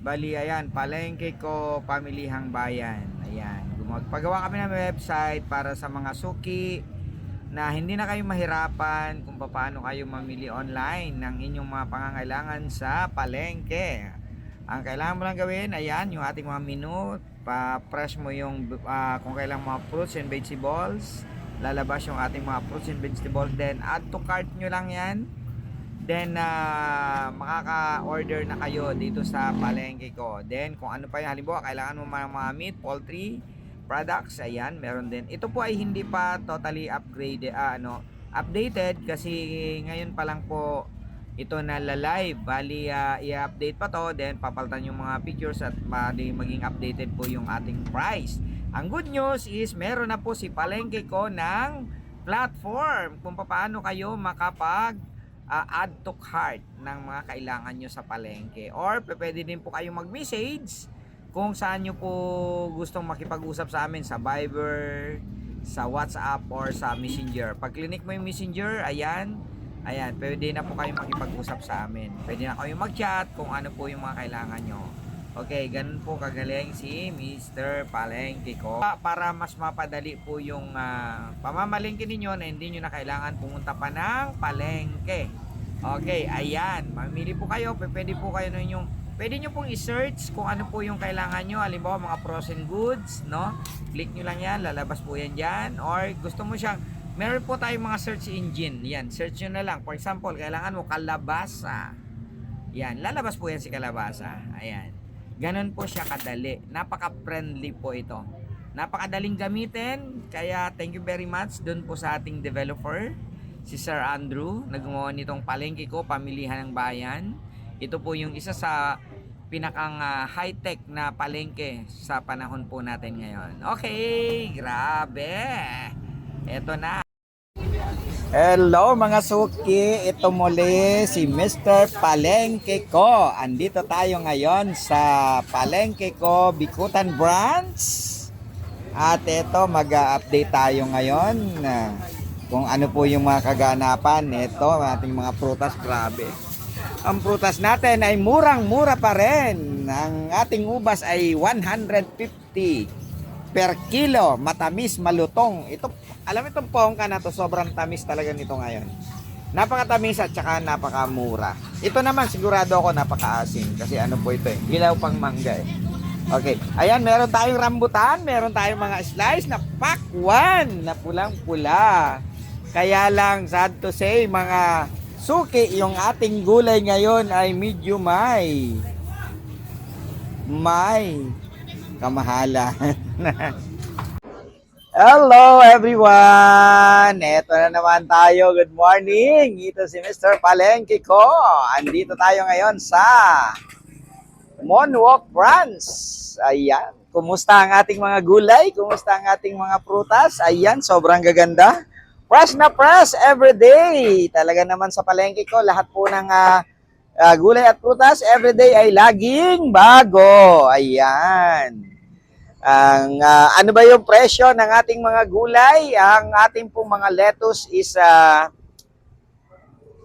Bali, ayan, palengke ko, pamilihang bayan. Ayan, magpagawa kami ng website para sa mga suki na hindi na kayo mahirapan kung paano kayo mamili online ng inyong mga pangangailangan sa palengke. Ang kailangan mo lang gawin, ayan, yung ating mga menu, pa-press mo yung kung kailang mga fruits and vegetables, lalabas yung ating mga fruits and vegetables, then add to cart nyo lang yan. Then makaka-order na kayo dito sa palengke ko. Then kung ano pa yung halimbawa kailangan mo mga meat, poultry products, ayan, meron din. Ito po ay hindi pa totally updated kasi ngayon pa lang po ito na live. Bali i-update pa to, then papalitan yung mga pictures at bali maging updated po yung ating price. Ang good news is meron na po si palengke ko ng platform kung paano kayo makapag add to cart ng mga kailangan nyo sa palengke, or pwede din po kayong mag-message kung saan nyo po gustong makipag-usap sa amin, sa Viber, sa WhatsApp, or sa Messenger. Pag clinic mo yung Messenger, ayan, pwede na po kayong makipag-usap sa amin, pwede na kayong mag-chat kung ano po yung mga kailangan nyo. Okay, ganun po kagaling si Mr. Palengke ko. Para mas mapadali po yung pamamalengke ninyo na hindi nyo na kailangan pumunta pa ng palengke. Okay, ayan. Mamili po kayo. Pwede po kayo yung pwede nyo pong i-search kung ano po yung kailangan nyo. Halimbawa mga frozen goods, no? Click nyo lang yan. Lalabas po yan dyan. Or gusto mo siyang, meron po tayong mga search engine. Yan, search nyo na lang. For example, kailangan mo kalabasa. Yan, lalabas po yan si kalabasa. Ayan. Ganon po siya kadali. Napaka-friendly po ito. Napakadaling gamitin. Kaya thank you very much dun po sa ating developer, si Sir Andrew, na gumawa nitong palengke ko, pamilihan ng bayan. Ito po yung isa sa pinakang high-tech na palengke sa panahon po natin ngayon. Okay, grabe. Eto na. Hello mga suki, ito muli si Mr. Palengke ko. Andito tayo ngayon sa Palengke ko, Bikutan Branch. At ito, mag-update tayo ngayon kung ano po yung mga kaganapan. Ito, ating mga prutas, grabe. Ang prutas natin ay murang-mura pa rin. Ang ating ubas ay 150 per kilo, matamis, malutong. Ito, alam itong pongka na to, sobrang tamis talaga nito ngayon. Napakatamis at saka napakamura. Ito naman sigurado ako napakaasim kasi ano po ito eh, hilaw pang mangga eh. Okay, ayan, meron tayong rambutan, meron tayong mga slice na pakwan na pulang-pula. Kaya lang, sad to say, mga suki, yung ating gulay ngayon ay medyo may kamahalan. Hello everyone! Ito na naman tayo. Good morning! Ito si Mr. Palengke ko. Andito tayo ngayon sa Monwalk Branch. Ayan. Kumusta ang ating mga gulay? Kumusta ang ating mga prutas? Ayan, sobrang gaganda. Fresh na fresh everyday. Talaga naman sa palengke ko, lahat po ng gulay at prutas everyday ay laging bago. Ayan. Ang ano ba yung presyo ng ating mga gulay? Ang ating pong mga lettuce is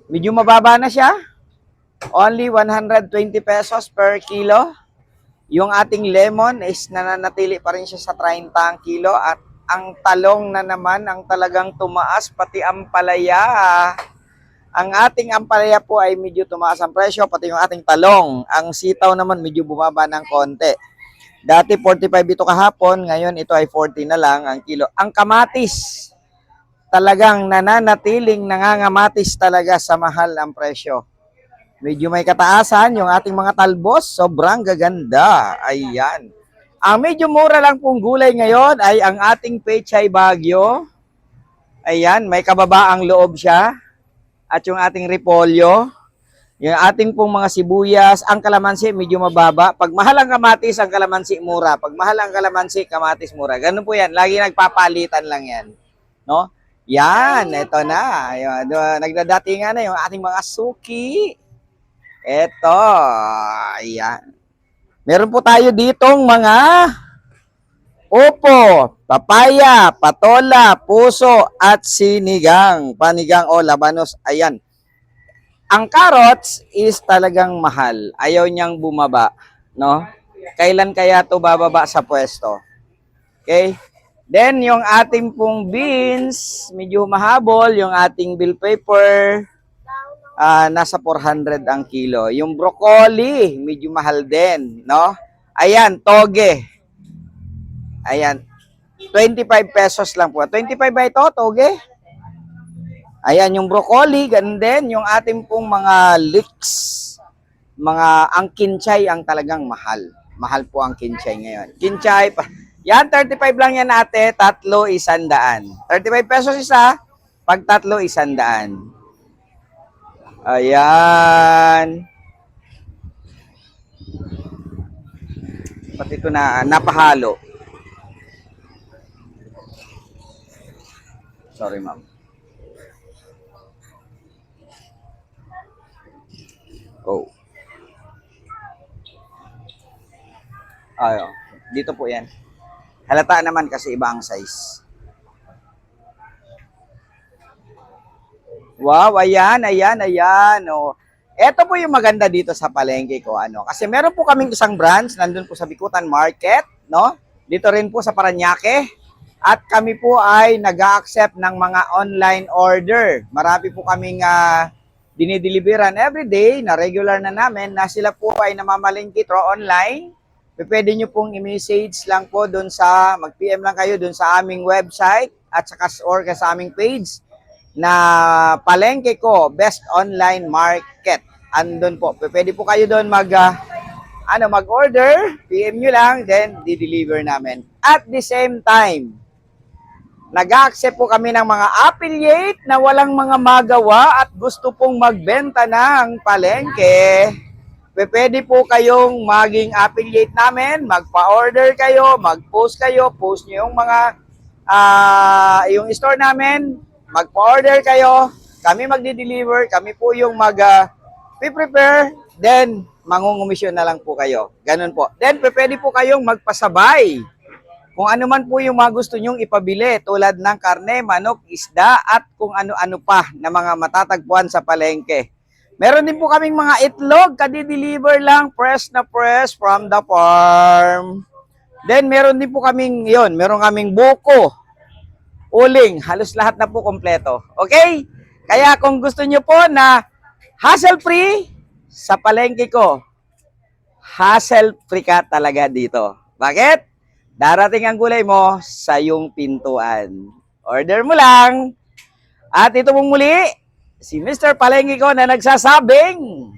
medyo mababa na siya. Only 120 pesos per kilo. Yung ating lemon is nananatili pa rin siya sa 30 ang kilo. At ang talong na naman ang talagang tumaas, pati ampalaya. Ang ating ampalaya po ay medyo tumaas ang presyo, pati yung ating talong. Ang sitaw naman medyo bumaba ng konti. Dati 45 ito kahapon, ngayon ito ay 40 na lang ang kilo. Ang kamatis, talagang nananatiling nangangamatis talaga sa mahal ang presyo. Medyo may kataasan yung ating mga talbos, sobrang gaganda. Ayan. Ang medyo mura lang pong gulay ngayon ay ang ating pechay bagyo. Ayan, may kababaang loob siya. At yung ating repolyo. Yung ating pong mga sibuyas, ang kalamansi medyo mababa. Pag mahal ang kamatis, ang kalamansi mura. Pag mahal ang kalamansi, kamatis mura. Ganun po yan. Lagi nagpapalitan lang yan. No? Yan, ito na. Nagdadatingan na yung ating mga suki. Ito. Ayan. Meron po tayo ditong mga upo, papaya, patola, puso, at sinigang. Panigang o labanos. Ayan. Ang carrots is talagang mahal. Ayaw niyang bumaba. no? Kailan kaya to bababa sa pwesto? Okay? Then, yung ating pong beans, medyo mahabol. Yung ating bill paper, nasa 400 ang kilo. Yung broccoli, medyo mahal din, no? Ayan, toge. Ayan, 25 pesos lang po. 25 ba ito, toge? Ayan, yung broccoli, ganun din. Yung ating pong mga leeks, ang kinchay ang talagang mahal. Mahal po ang kinchay ngayon. Kinchay, yan, 35 lang yan ate, tatlo, 100. 35 pesos isa, pag tatlo, 100. Ayan. Pati ito na, napahalo. Sorry, ma'am. Oh. Ayo. Dito po yan. Halata naman kasi iba ang size. Wow, ayan, ayan, ayan. Oh. Ito po yung maganda dito sa palengke ko. Kasi meron po kaming isang branch, nandun po sa Bikutan Market, no? Dito rin po sa Parañaque. At kami po ay nag-accept ng mga online order. Marami po kaming dinideliveran every day na regular na namin na sila po ay namamalingki through online. Pwede nyo pong i-message lang po doon sa, mag-PM lang kayo doon sa aming website at saka or sa aming page na palengke ko, best online market. Andun po. Pwede po kayo doon mag-order, PM nyo lang, then di-deliver namin. At the same time, nag-accept po kami ng mga affiliate na walang mga magawa at gusto pong magbenta ng palengke. Pwede po kayong maging affiliate namin, magpa-order kayo, mag-post kayo, post nyo yung mga yung store namin, magpa-order kayo, kami magdi-deliver, kami po yung prepare, then mangungumisyon na lang po kayo. Ganun po. Then pwede po kayong magpasabay. Kung ano man po yung mga gusto nyong ipabili tulad ng karne, manok, isda at kung ano-ano pa na mga matatagpuan sa palengke. Meron din po kaming mga itlog, kadi-deliver lang, fresh na fresh from the farm. Then meron din po kaming meron kaming buko, uling, halos lahat na po kompleto. Okay? Kaya kung gusto nyo po na hassle-free sa palengke ko, hassle-free ka talaga dito. Bakit? Darating ang gulay mo sa iyong pintuan. Order mo lang. At ito mong muli, si Mr. Palengke ko na nagsasabing,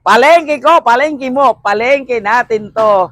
palengke ko, palengke mo, palengke natin to.